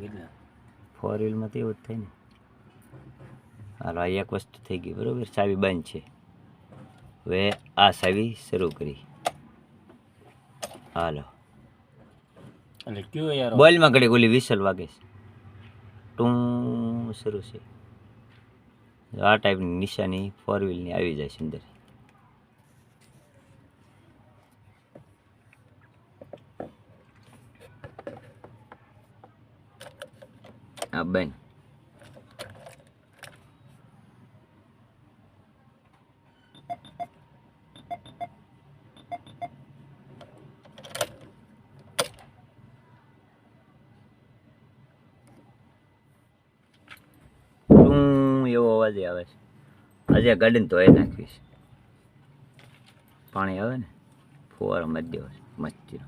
કેટલા 4 વ્હીલમાં તો એવું જ થાય ને. હાલો આ એક વસ્તુ થઈ ગઈ બરાબર. ચાવી બંધ છે. હવે આ ચાવી શરૂ કરી. હાલો એટલે કયો યાર બોલમાં ઘડી ઓલી વિસલ વાગે છે. ટું શરૂ છે. આ ટાઈપની નિશાની 4 વ્હીલની આવી જાય છે અંદર. આ બંધ. એવો અવાજ આવે છે. આજે ગાડીને ધોઈ નાખીશ. પાણી આવે ને ફુવારો મરી દેવો છે મસ્તીનો.